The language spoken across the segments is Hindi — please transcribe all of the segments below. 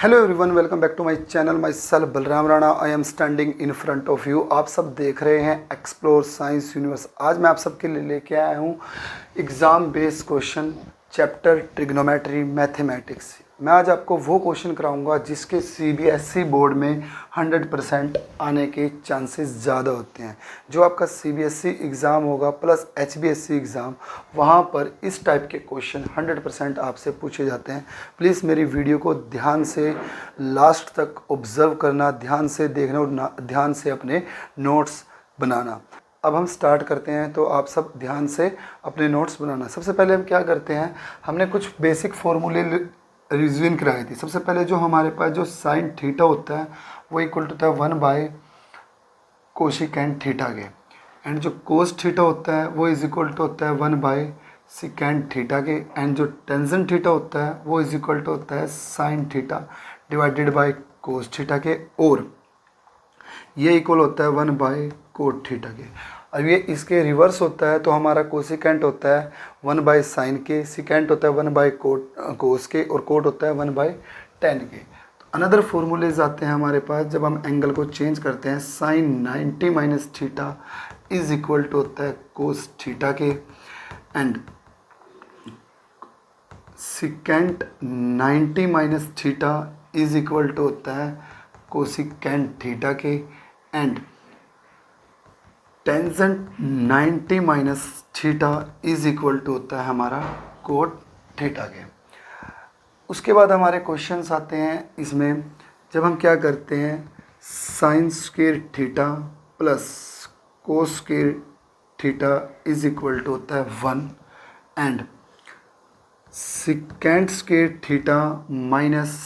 Hello everyone, welcome back to my channel. Myself Balram Rana. I am standing in front of you. आप सब देख रहे हैं एक्सप्लोर साइंस यूनिवर्स। आज मैं आप सबके लिए लेके आया हूँ exam based question chapter trigonometry mathematics. मैं आज आपको वो क्वेश्चन कराऊंगा जिसके सीबीएसई बोर्ड में 100% आने के चांसेस ज़्यादा होते हैं। जो आपका सीबीएसई एग्ज़ाम होगा प्लस एचबीएसई एग्ज़ाम, वहाँ पर इस टाइप के क्वेश्चन 100% आपसे पूछे जाते हैं। प्लीज़ मेरी वीडियो को ध्यान से लास्ट तक ऑब्ज़र्व करना, ध्यान से देखना और ध्यान से अपने नोट्स बनाना। अब हम स्टार्ट करते हैं, तो आप सब ध्यान से अपने नोट्स बनाना। सबसे पहले हम क्या करते हैं, हमने कुछ बेसिक फॉर्मूले रिविजन कराई थी। सबसे पहले जो हमारे पास जो साइन थीटा होता है वो इक्वल टू होता है 1 बाय कोशिकेंट थीटा के, एंड जो कोस थीटा होता है वो इज इक्वल टू होता है 1 बाय सिकेंट थीटा के, एंड जो टेंजेंट थीटा होता है वो इज इक्वल टू होता है sine theta divided by cos theta के, और ये इक्वल होता है 1 बाय कोट थीटा के। अब ये इसके रिवर्स होता है तो हमारा कोसिकेंट होता है 1 बाय साइन के, सिकेंट होता है 1 बाय कोस के, और कोट होता है 1 बाय टेन के। तो अनदर फॉर्मूलेज आते हैं हमारे पास जब हम एंगल को चेंज करते हैं। Sine 90 minus theta is equal to होता है कोस थीटा के, and secant 90 minus theta is equal to होता है कोसिकेंट थीटा के, and tangent 90 minus theta is equal to होता है हमारा कोट थीटा के। उसके बाद हमारे क्वेश्चंस आते हैं इसमें, जब हम क्या करते हैं sine square theta plus cos square theta is equal to होता है 1, and secant square theta minus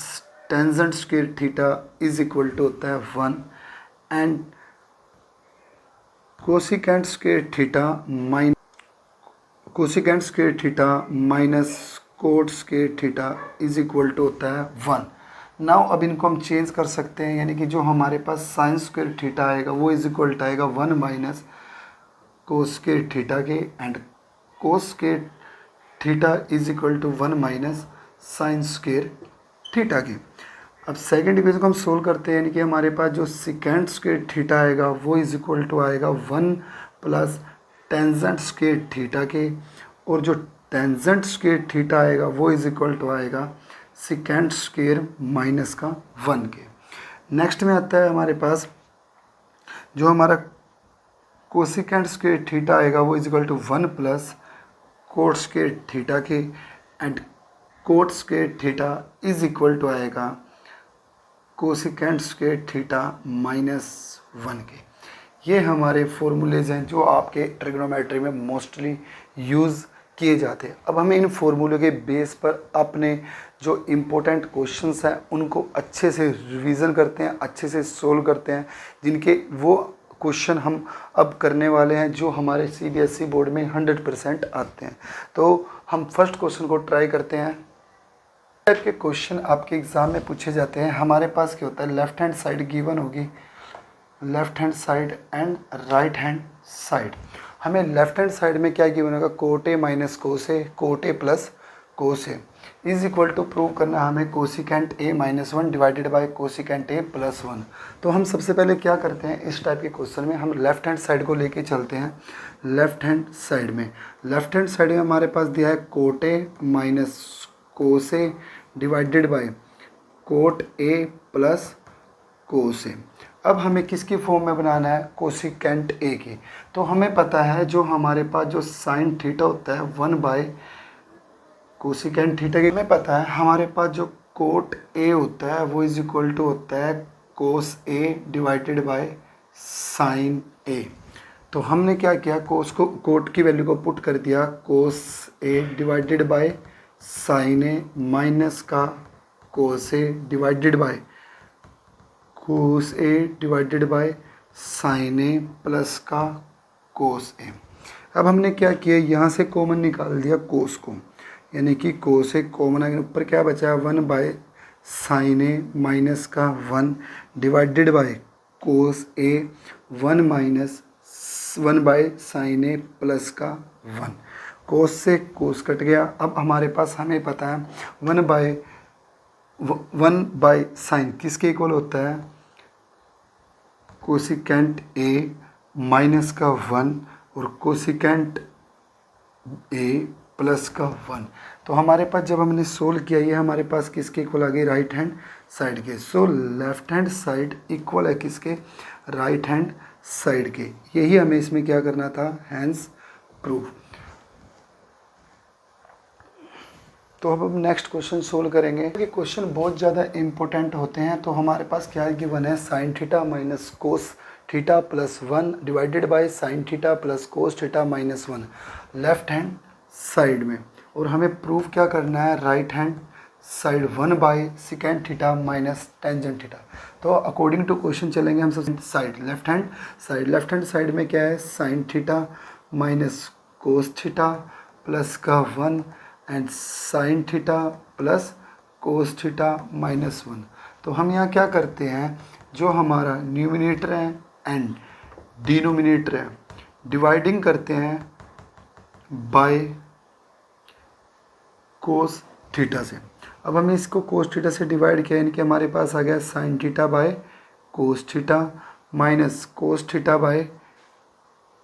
tangent square theta is equal to होता है 1, and cosecant square theta minus cot square theta is equal to होता है 1। नाउ अब इनको हम चेंज कर सकते हैं, यानी कि जो हमारे पास साइन स्क्वायर थीटा आएगा वो इज इक्वल टू आएगा 1 माइनस कोस स्क्वायर थीटा के, and cos square theta is equal to 1 minus sine square theta के। अब सेकेंड इक्वेशन को हम सोल्व करते हैं, यानी कि हमारे पास जो सिकेंट स्क्वायर थीटा आएगा वो इज इक्वल टू आएगा 1 प्लस टेंजेंट स्क्वायर थीटा के, और जो टेंजेंट स्क्वायर थीटा आएगा वो इज इक्वल टू आएगा सिकेंट स्क्वायर माइनस का 1 के। नेक्स्ट में आता है हमारे पास जो हमारा कोसिकेंट स्क्वायर थीटा आएगा वो is equal to 1 plus cot square theta के, and cot square theta is equal to आएगा कोसिकेंट स्क्वायर थीटा माइनस 1 के। ये हमारे फॉर्मूलेज हैं जो आपके ट्रिग्नोमेट्री में मोस्टली यूज़ किए जाते हैं। अब हमें इन फॉर्मूले के बेस पर अपने जो इम्पोर्टेंट क्वेश्चंस हैं उनको अच्छे से रिवीजन करते हैं, अच्छे से सोल्व करते हैं, जिनके वो क्वेश्चन हम अब करने वाले हैं जो हमारे सीबीएसई बोर्ड में 100% आते हैं। तो हम फर्स्ट क्वेश्चन को ट्राई करते हैं। टाइप के क्वेश्चन आपके एग्ज़ाम में पूछे जाते हैं। हमारे पास क्या होता है, लेफ्ट हैंड साइड गिवन होगी, left hand side and right hand side. हमें लेफ्ट हैंड साइड में क्या गिवन होगा, cot A minus cos A, cot A plus cos A is equal to prove करना है हमें cosecant A minus 1 divided by cosecant A plus 1। तो हम सबसे पहले क्या करते हैं, इस टाइप के क्वेश्चन में हम लेफ्ट हैंड साइड को लेके चलते हैं। लेफ्ट हैंड साइड में हमारे पास दिया है cot A minus cos A divided by cot A plus cos A. अब हमें किसकी फॉर्म में बनाना है, कोसिकेंट ए की। तो हमें पता है जो हमारे पास जो साइन थीटा होता है 1 बाय कोसिकेंट थीटा की, हमें पता है हमारे पास जो कोट ए होता है वो इज इक्वल टू होता है cos A divided by sine A. तो हमने क्या किया, कोट की वैल्यू को पुट कर दिया, cos A divided by sine A minus का cos A divided by cos A divided by sine A plus का कोस ए। अब हमने क्या किया, यहाँ से कॉमन निकाल दिया कोस को, यानी कि कोस ए कॉमन आगे ऊपर क्या बचा है 1 बाय साइन ए माइनस का 1 divided by cos A 1 minus 1 by sine A plus का 1। कोस से कोस कट गया। अब हमारे पास हमें पता है 1 बाय 1/sin किसके इक्वल होता है, कोसिकेंट ए माइनस का 1 और कोसिकेंट ए प्लस का 1। तो हमारे पास जब हमने सोल्व किया, ये हमारे पास किसके इक्वल आ गई, राइट हैंड साइड के। So left hand side equal है किसके, राइट हैंड साइड के। यही हमें इसमें क्या करना था, हैंस प्रूफ। तो अब हम नेक्स्ट क्वेश्चन सोल्व करेंगे। ये क्वेश्चन बहुत ज़्यादा इंपॉर्टेंट होते हैं। तो हमारे पास क्या गिवन है, sine theta minus cos theta plus 1 divided by sine theta plus cos theta minus 1 left hand side में। और हमें प्रूफ क्या करना है, राइट हैंड साइड 1/सेकेंड थीटा माइनस टेंजेंट थीटा। तो अकॉर्डिंग टू क्वेश्चन चलेंगे हम सब साइड लेफ्ट हैंड साइड में क्या है, sine theta minus cos theta plus का 1 and sign theta plus cos theta minus 1। तो हम यहाँ क्या करते हैं, जो हमारा न्यूमिनेटर है एंड डिनोमिनेटर है, डिवाइडिंग करते हैं बाय कोस थीटा से। अब हमने इसको कोस थीटा से डिवाइड किया, यानी कि हमारे पास आ गया sine theta by cos theta minus cos theta by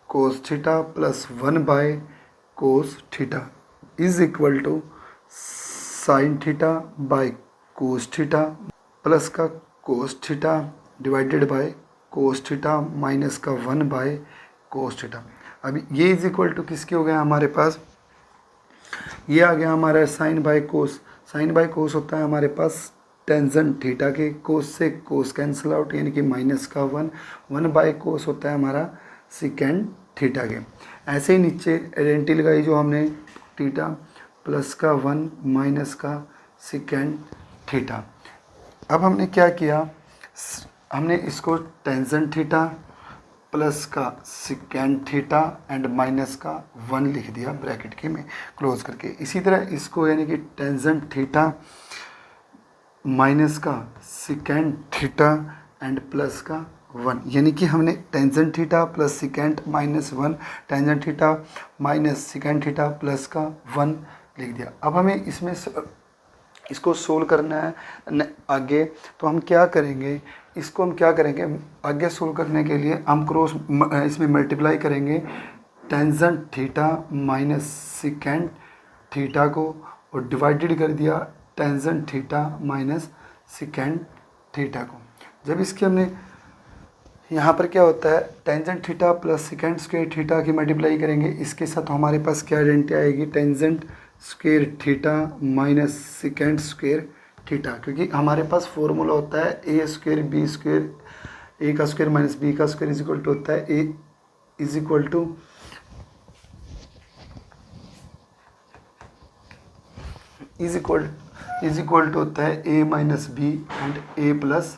cos theta plus 1 cos theta is equal to sine theta by cos theta plus का cos theta divided by cos theta minus का 1 कोस थीटा। अभी ये इज इक्वल टू किसके हो गया हमारे पास, ये आ गया हमारा sine by cos. Sine by cos होता है हमारे पास टेंजेंट थीटा के, कोस से कोस कैंसिल आउट यानी कि माइनस का 1 कोस होता है हमारा सेकेंड थीटा के। ऐसे ही नीचे आइडेंटिटी लगाई जो हमने, थीटा प्लस का 1 माइनस का सेकेंड थीटा। अब हमने क्या किया, हमने इसको टेंजेंट थीटा प्लस का सेकेंड थीटा एंड माइनस का 1 लिख दिया ब्रैकेट के में क्लोज करके। इसी तरह इसको यानी कि टेंजेंट थीटा माइनस का सेकेंड थीटा एंड प्लस का 1, यानी कि हमने tangent theta plus second minus 1 tangent theta minus second theta plus का 1 लिख दिया। अब हमें इसमें इसको सोल्व करना है आगे। तो हम क्या करेंगे, इसको हम क्या करेंगे, आगे सोल्व करने के लिए हम क्रॉस इसमें मल्टीप्लाई करेंगे tangent theta minus second theta को और डिवाइडेड कर दिया tangent theta minus second theta को। जब इसके हमने यहाँ पर क्या होता है, tangent theta plus second square theta की मल्टीप्लाई करेंगे, इसके साथ हमारे पास क्या आइडेंटिटी आएगी, tangent square theta minus secant square theta. क्योंकि हमारे पास फॉर्मूला होता है ए स्क्वायर बी स्क्वायर, ए का स्क्वायर माइनस बी का स्क्वायर इज इक्वल टू होता है ए इज इक्वल टू होता है A minus B and A plus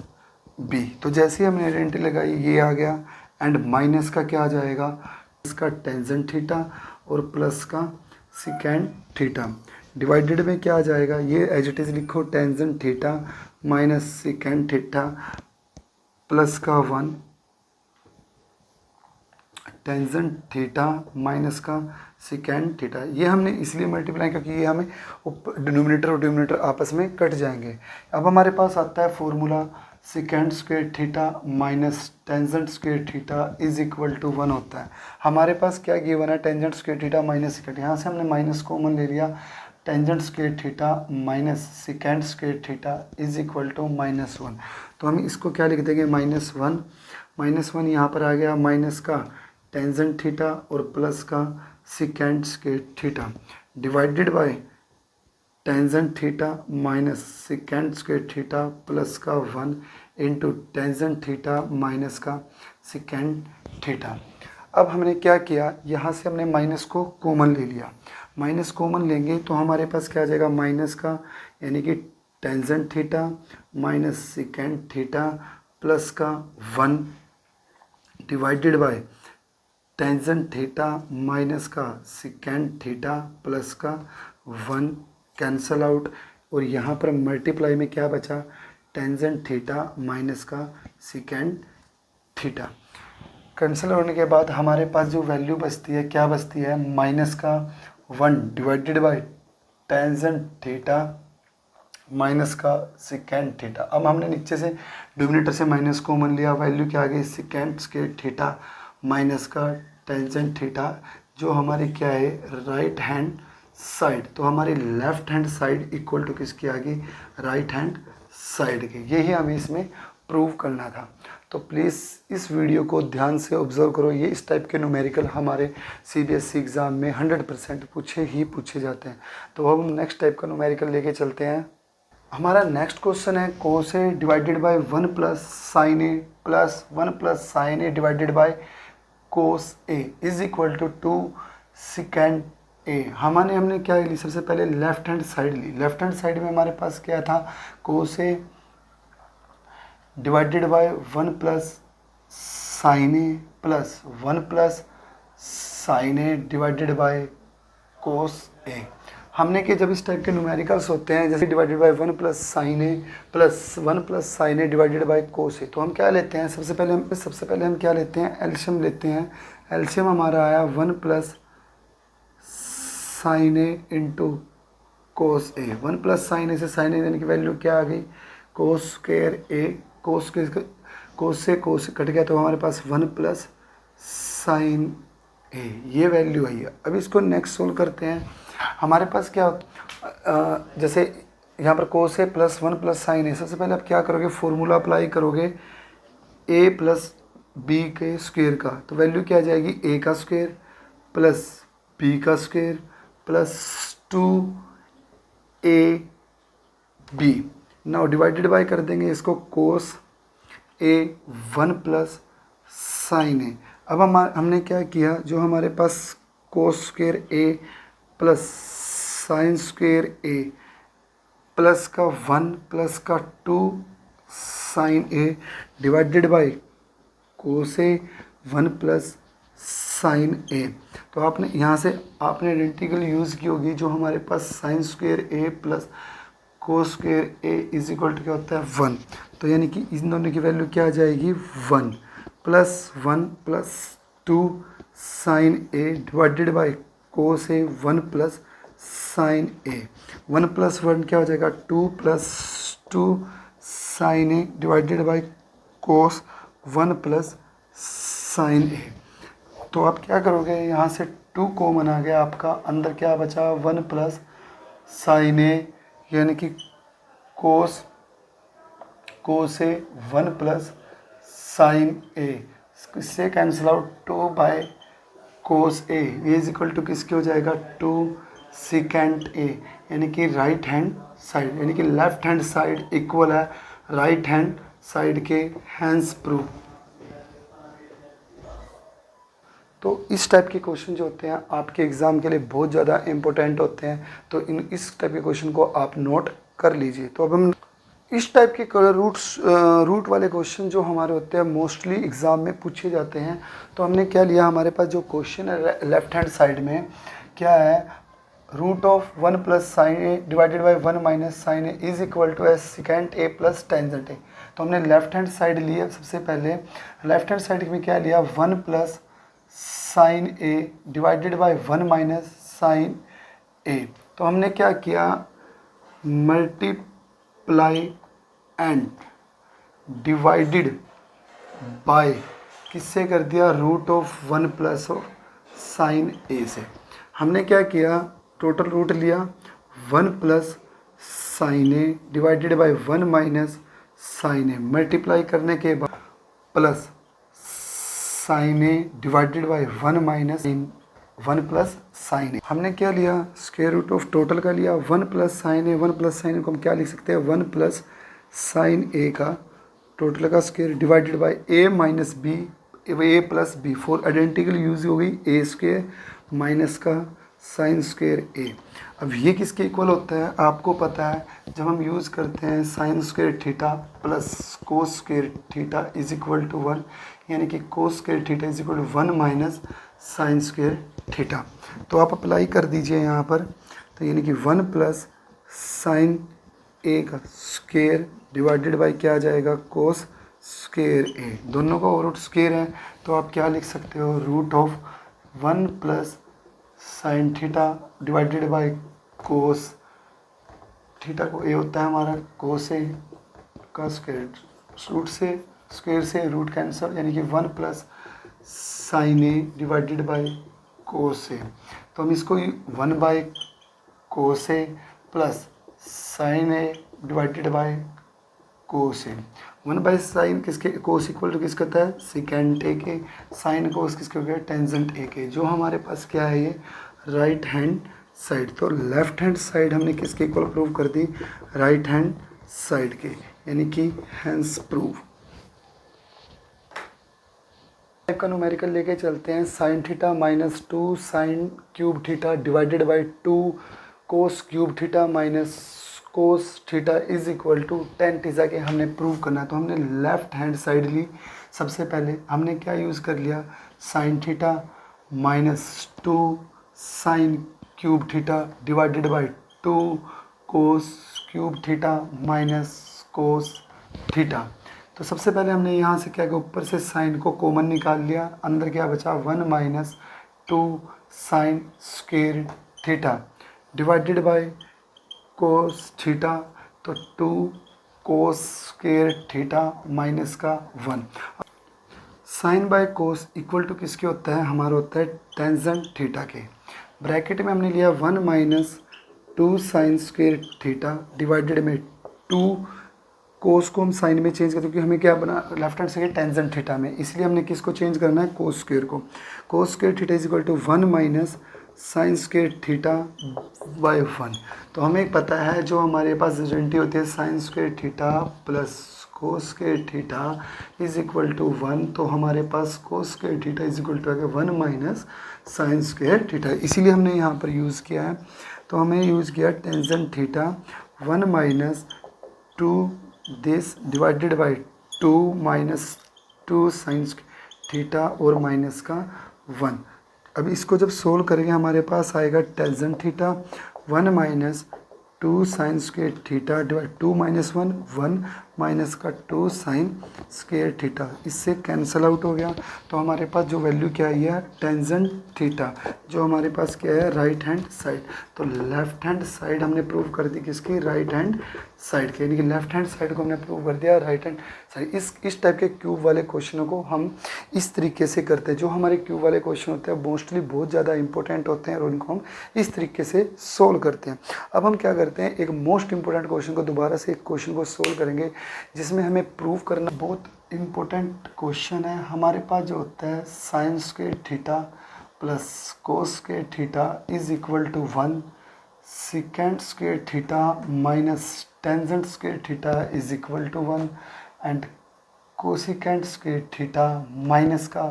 B. तो जैसे ही हमने आइडेंटिटी लगाई ये आ गया एंड माइनस का क्या आ जाएगा, इसका टेंजेंट थीटा और प्लस का सेकेंड थीटा डिवाइडेड में क्या आ जाएगा, ये एज इट इज लिखो tangent theta minus second theta plus का 1 टेंजेंट थीटा माइनस का सेकेंड थीटा। ये हमने इसलिए मल्टीप्लाई क्योंकि ये हमें डिनोमिनेटर और डिनोमिनेटर आपस में कट जाएंगे। अब हमारे पास आता है formula secant square theta minus tangent square theta is equal to 1 होता है। हमारे पास क्या गिवन है, tangent square theta minus secant, यहाँ से हमने माइनस कॉमन ले लिया, tangent square theta minus secant square theta is equal to -1। तो हम इसको क्या लिख देंगे, -1 यहाँ पर आ गया माइनस का टेंजेंट थीटा और प्लस का second square theta divided bye tangent theta minus secant square theta plus का 1 इंटू टेंजेंट थीटा माइनस का सेकेंड थीटा। अब हमने क्या किया, यहाँ से हमने माइनस को कॉमन ले लिया, माइनस कॉमन लेंगे तो हमारे पास क्या आ जाएगा, माइनस का यानी कि tangent theta minus second theta plus का 1 divided bye tangent theta minus का सेकेंड थीटा प्लस का 1 कैंसल आउट, और यहाँ पर मल्टीप्लाई में क्या बचा, टेंजेंट थीटा माइनस का सेकेंड थीटा। कैंसिल होने के बाद हमारे पास जो वैल्यू बचती है, क्या बचती है, माइनस का 1 divided bye tangent theta minus का सेकेंड थीटा। अब हमने नीचे से डिनोमिनेटर से माइनस कॉमन लिया, वैल्यू क्या आ गई सेकेंड स्क्वायर थीटा माइनस का टेंजेंट थीटा, जो हमारी क्या है राइट हैंड साइड। तो हमारी left hand side equal to किसकी आ गई राइट हैंड साइड के। यही हमें इसमें प्रूव करना था। तो प्लीज़ इस वीडियो को ध्यान से ऑब्जर्व करो। ये इस टाइप के न्यूमेरिकल हमारे सीबीएसई एग्ज़ाम में 100% पूछे जाते हैं। तो अब हम नेक्स्ट टाइप का न्यूमेरिकल लेके चलते हैं। हमारा नेक्स्ट क्वेश्चन है cos A divided by 1 plus sine A plus 1 plus sine A divided by cos A is equal to 2 secant A. हमने क्या ली, सबसे पहले लेफ्ट हैंड साइड ली। लेफ्ट हैंड साइड में हमारे पास क्या था cos A divided by 1 plus sine A plus 1 plus sine A divided by cos A. हमने कि जब इस टाइप के न्यूमेरिकल्स होते हैं जैसे divided by 1 plus sine A plus 1 plus sine A divided by cos A, तो हम क्या लेते हैं सबसे पहले हम क्या लेते हैं एलसीएम लेते हैं। एलसीएम हमारा आया 1 plus sine A into cos A. 1 plus sine A से साइन ए देने की वैल्यू क्या आ गई कोस स्क्वायर ए। कोस से कट गया तो हमारे पास 1 प्लस साइन ए, ये वैल्यू आई है। अब इसको नेक्स्ट सोल्व करते हैं। हमारे पास क्या जैसे यहाँ पर cos A plus 1 plus sine A, सबसे पहले आप क्या करोगे फॉर्मूला अप्लाई करोगे ए प्लस बी के स्क्वायर का, तो वैल्यू क्या आ जाएगी ए का स्क्वायर प्लस बी का square plus 2 B. Now divided by कर देंगे इसको कोस ए 1 प्लस साइन ए। अब हमने क्या किया, जो हमारे पास cos square A plus sine square A plus का 1 प्लस का 2 sine A divided by cos A 1 plus sine A. तो आपने यहाँ से आपने आइडेंटिकल यूज़ की होगी, जो हमारे पास sine square A plus cos square A is equal to क्या होता है 1। तो यानी कि इन दोनों की वैल्यू क्या आ जाएगी 1 plus 2 sine A divided by cos A 1 plus sine A. 1 plus 1 क्या हो जाएगा 2 plus 2 sine A divided by cos 1 plus sine A. तो आप क्या करोगे, यहाँ से 2 कॉमन आ गया, आपका अंदर क्या बचा 1 प्लस साइन ए, यानी कि कोस ए 1 प्लस साइन ए, इससे cancel out 2 by cos A is equal to किसके हो जाएगा 2 सेकेंड ए, यानी कि राइट हैंड साइड, यानी कि लेफ्ट हैंड साइड इक्वल है राइट हैंड साइड के, हैंस प्रूफ। तो इस टाइप के क्वेश्चन जो होते हैं आपके एग्ज़ाम के लिए बहुत ज़्यादा इम्पोर्टेंट होते हैं, तो इस टाइप के क्वेश्चन को आप नोट कर लीजिए। तो अब हम इस टाइप के रूट वाले क्वेश्चन जो हमारे होते हैं मोस्टली एग्ज़ाम में पूछे जाते हैं। तो हमने क्या लिया, हमारे पास जो क्वेश्चन है लेफ्ट हैंड साइड में क्या है root of 1 plus sine A divided by 1 minus sine A is equal to secant A plus tangent A. तो हमने लेफ्ट हैंड साइड लिया, सबसे पहले लेफ्ट हैंड साइड में क्या लिया 1 plus sine A divided by 1 minus sine A. तो हमने क्या किया मल्टीप्लाई एंड डिवाइडेड बाय किससे कर दिया root of 1 plus of sine A से। हमने क्या किया टोटल रूट लिया 1 plus sine A divided by 1 minus sine A, multiply करने के बाद plus sine A divided by 1 minus 1 plus sine A. हमने क्या लिया स्क्वायर रूट ऑफ टोटल का लिया 1 plus sine A. 1 plus sine ए को हम क्या लिख सकते हैं 1 प्लस साइन ए का टोटल का square divided by A minus B, A plus B, for identical use हो गई ए स्क्वायर माइनस का साइन स्क्वायर ए। अब ये किसके इक्वल होता है आपको पता है, जब हम यूज़ करते हैं sine square theta plus cos square theta is equal to 1, यानी कि cos square theta is equal to 1 minus sine square theta. तो आप अप्लाई कर दीजिए यहाँ पर, तो यानी कि 1 प्लस साइन ए का स्क्वायर डिवाइडेड बाई क्या आ जाएगा कोस स्क्वायर ए, दोनों का रूट स्क्वायर है। तो आप क्या लिख सकते हो root of 1 plus sine theta divided by cos theta को ए होता है हमारा कोस ए का स्क्वायर, स्क्वायर से रूट कैंसिल, यानी कि 1 plus sine A divided by cos A. तो हम इसको 1 by cos A plus sine A divided by cos A. 1 by sine किसके, कोस इक्वल टू किसका होता है सिकेंट ए के, साइन कोस किसके हो गया टेंजेंट ए के। जो हमारे पास क्या है ये राइट हैंड साइड, तो लेफ्ट हैंड साइड हमने किसके इक्वल प्रूव कर दी राइट हैंड साइड के, यानी कि हैंस प्रूव। का न्यूमेरिकल लेके चलते हैं, sine theta minus 2 sine cube theta divided by 2 cos cube theta minus cos theta is equal to tan theta के हमने प्रूव करना है। तो हमने लेफ्ट हैंड साइड ली, सबसे पहले हमने क्या यूज़ कर लिया sign theta minus 2 sine cube theta divided by 2 cos cube theta minus cos theta. तो सबसे पहले हमने यहाँ से क्या किया, ऊपर से साइन को कॉमन निकाल लिया, अंदर क्या बचा 1 minus 2 sine square theta divided by cos theta, तो 2 कोस स्क्वायर थीटा माइनस का 1। Sine by cos equal to किसके होता है हमारा होता है टेंजेंट थीटा के। ब्रैकेट में हमने लिया 1 minus 2 sine square theta divided में 2 कोस को हम साइन में चेंज करते हैं क्योंकि हमें क्या बना left hand side tangent theta में, इसलिए हमने किसको चेंज करना है कोस स्क्वायर को। Cos square theta is equal to 1 minus sine square theta by 1। तो हमें पता है जो हमारे पास रिजल्टी होती है sine square theta plus cos square theta is equal to 1। तो हमारे पास cos square theta is equal to आ गया 1 माइनस साइन स्क्वायर थीटा, इसीलिए हमने यहाँ पर यूज़ किया है। तो हमें यूज़ किया tangent theta 1 minus 2 this divided by 2 minus 2 sine theta और माइनस का 1। अब इसको जब सोल्व करेंगे हमारे पास आएगा tangent theta 1 minus 2 sine square theta divide 2 minus 1 minus का 2 साइन स्क्वायर थीटा, इससे कैंसल आउट हो गया। तो हमारे पास जो वैल्यू क्या आई है टेंजेंट थीटा, जो हमारे पास क्या है राइट हैंड साइड। तो लेफ्ट हैंड साइड हमने प्रूव कर दी किसकी राइट हैंड साइड के, यानी कि लेफ्ट हैंड साइड को हमने प्रूव कर दिया राइट हैंड साइड। इस टाइप के क्यूब वाले क्वेश्चनों को हम इस तरीके से करते हैं। जो हमारे क्यूब वाले क्वेश्चन होते हैं मोस्टली बहुत ज़्यादा इंपॉर्टेंट होते हैं और उनको हम इस तरीके से सोल्व करते हैं। अब हम क्या करते हैं एक मोस्ट इंपॉर्टेंट क्वेश्चन को दोबारा से एक क्वेश्चन को सोल्व करेंगे जिसमें हमें प्रूव करना बहुत इंपॉर्टेंट क्वेश्चन है। हमारे पास जो होता है sine square theta plus cos square theta is equal to 1 secant square theta minus tangent square theta is equal to 1 and cosecant square theta minus का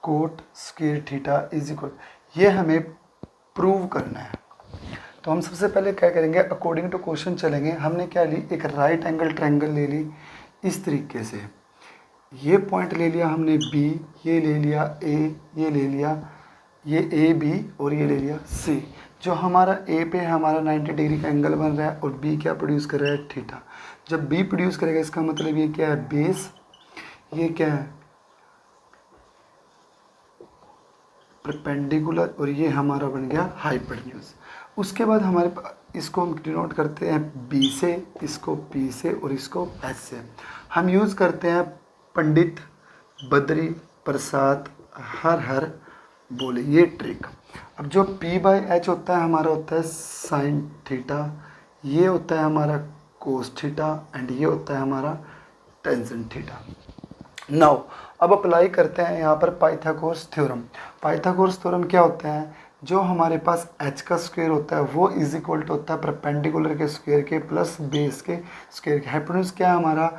cot square theta is equal, ये हमें प्रूव करना है। तो हम सबसे पहले क्या करेंगे अकॉर्डिंग टू क्वेश्चन चलेंगे। हमने क्या ली एक राइट एंगल ट्रायंगल ले ली इस तरीके से, ये पॉइंट ले लिया हमने बी, ये ले लिया ए, ये ले लिया ये ए बी और ये ले लिया सी। जो हमारा ए पे हमारा 90 डिग्री का एंगल बन रहा है और बी क्या प्रोड्यूस कर रहा है थीटा। जब बी प्रोड्यूस करेगा इसका मतलब ये क्या है बेस, ये क्या है परपेंडिकुलर और ये हमारा बन गया हाइपोटेन्यूज। उसके बाद हमारे इसको हम डिनोट करते हैं बी से, इसको पी से और इसको एच से। हम यूज़ करते हैं पंडित बद्री प्रसाद हर बोले ये ट्रिक। अब जो पी बाई एच होता है हमारा होता है साइन थीटा, ये होता है हमारा कोस थीटा एंड ये होता है हमारा टेंजेंट थीटा। नाउ अब अप्लाई करते हैं यहाँ पर पाइथागोरस थ्योरम। पाइथागोरस थ्योरम क्या होता है, जो हमारे पास h का स्क्वायर होता है वो इज इक्वल टू होता है परपेंडिकुलर के स्क्वायर के प्लस बेस के स्क्वायर के। हाइपोटेन्यूज क्या है हमारा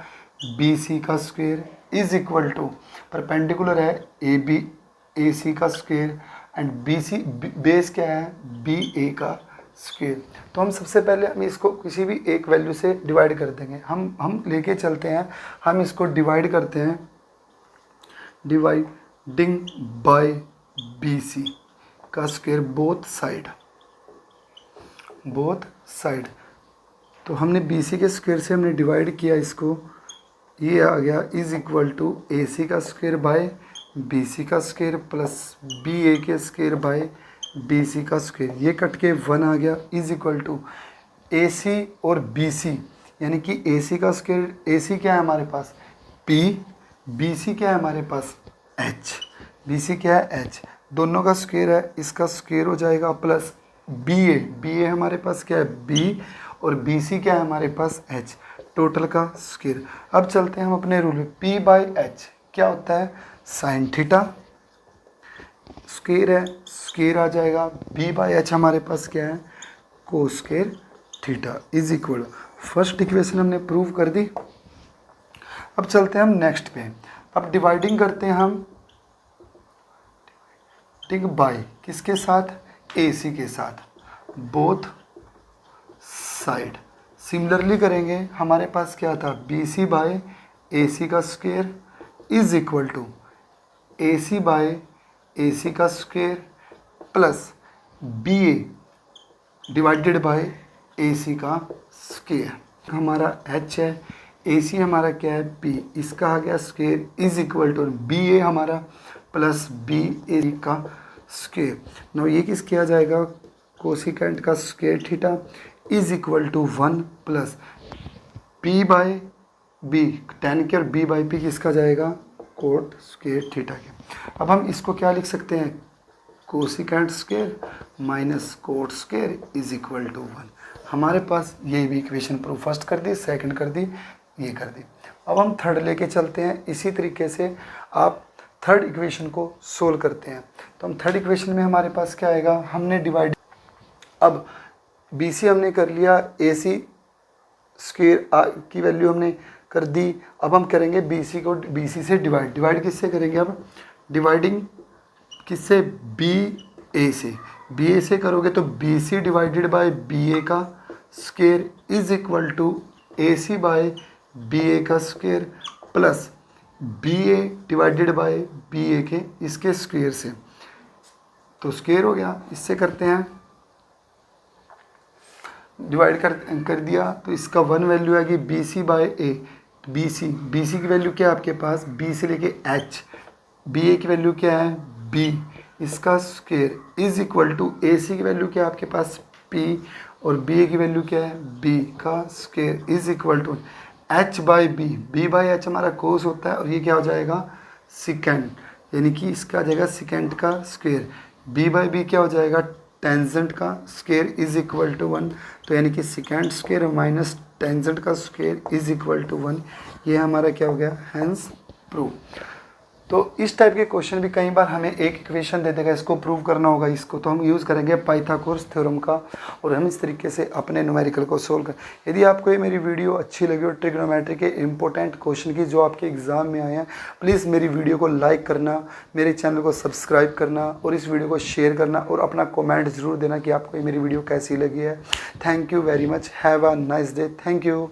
BC का square is equal to perpendicular है AC का स्क्वायर एंड BC बेस क्या है BA का स्क्वायर। तो हम सबसे पहले हम इसको किसी भी एक वैल्यू से डिवाइड कर देंगे। हम लेके चलते हैं, हम इसको डिवाइड करते हैं डिवाइडिंग बाय BC का स्क्वायर बोथ साइड। तो हमने BC के स्क्वायर से हमने डिवाइड किया इसको, ये आ गया इज इक्वल टू AC का स्क्वायर बाय BC का स्क्वायर प्लस BA के स्क्वायर बाय बी सी का स्क्वायर, ये कट के 1 आ गया इज इक्वल टू ए सी और बी सी, यानी कि ए सी का स्क्वायर, ए सी क्या है हमारे पास P, बी सी क्या है हमारे पास H, बी सी क्या है H, दोनों का स्क्वायर है, इसका स्क्वायर हो जाएगा प्लस बी ए हमारे पास क्या है B और बी सी क्या है हमारे पास H, टोटल का स्क्वायर। अब चलते हैं हम अपने रूल में, P बाई H क्या होता है साइन थीटा, स्क्वायर है स्क्वायर आ जाएगा, B बाई H हमारे पास क्या है cos square theta is equal, first equation हमने प्रूव कर दी। अब चलते हैं हम नेक्स्ट पे, अब डिवाइडिंग करते हैं हम ठीक बाई किसके साथ ए सी के साथ, बोथ साइड सिमिलरली करेंगे, हमारे पास क्या था B C by A C का square is equal to A C by A C का square plus B A divided by A C का स्क्वायर, हमारा H है, ए सी हमारा क्या है P, इसका आ गया square is equal to B A हमारा प्लस बी ए का स्क्वायर। नाउ ये किस किया जाएगा कोसिकेंट का square theta is equal to 1 plus P by B, tan के और B बाई P किसका जाएगा कोट स्क्वायर थीटा के। अब हम इसको क्या लिख सकते हैं cosecant square minus cot square is equal to 1, हमारे पास ये भी इक्वेशन प्रूव फर्स्ट कर दी, सेकंड कर दी, ये कर दी। अब हम थर्ड लेके चलते हैं, इसी तरीके से आप थर्ड इक्वेशन को सोल्व करते हैं। तो हम थर्ड इक्वेशन में हमारे पास क्या आएगा, हमने डिवाइड, अब बी सी हमने कर लिया, ए सी स्क्वायर की वैल्यू हमने कर दी, अब हम करेंगे बी सी को बी सी से डिवाइड किससे करेंगे, अब डिवाइडिंग किससे बी ए से, बी ए से करोगे तो B C divided by B A का square is equal to A C by B A का square plus B A divided by B A के इसके स्क्वायर से, तो स्क्वायर हो गया, इससे करते हैं डिवाइड कर दिया, तो इसका 1 वैल्यू आएगी B C by A, B C की वैल्यू क्या है आपके पास बी से लेके H, बी ए की वैल्यू क्या है B, इसका square is equal to A सी की वैल्यू क्या है आपके पास P और बी ए की वैल्यू क्या है B का square is equal to H by B by H हमारा कोस होता है और ये क्या हो जाएगा सिकेंड, यानी कि इसका आ जाएगा सिकेंड का स्क्वायर, B बाई B क्या हो जाएगा टेंजेंट का स्क्वायर इज इक्वल टू 1, तो यानी कि सिकेंड स्क्वायर माइनस टेंजेंट का स्क्वायर इज इक्वल टू 1, ये हमारा क्या हो गया हैंस प्रूव। तो इस टाइप के क्वेश्चन भी कई बार हमें एक इक्वेशन दे देगा, इसको प्रूव करना होगा, इसको तो हम यूज़ करेंगे पाइथागोरस थ्योरम का और हम इस तरीके से अपने न्यूमेरिकल को सोल्व कर। यदि आपको ये मेरी वीडियो अच्छी लगी और ट्रिग्नोमेट्री के इंपॉर्टेंट क्वेश्चन की जो आपके एग्जाम में आए हैं, प्लीज़ मेरी वीडियो को लाइक करना, मेरे चैनल को सब्सक्राइब करना और इस वीडियो को शेयर करना और अपना कॉमेंट ज़रूर देना कि आपको ये मेरी वीडियो कैसी लगी है। Thank you very much, have a nice day, thank you.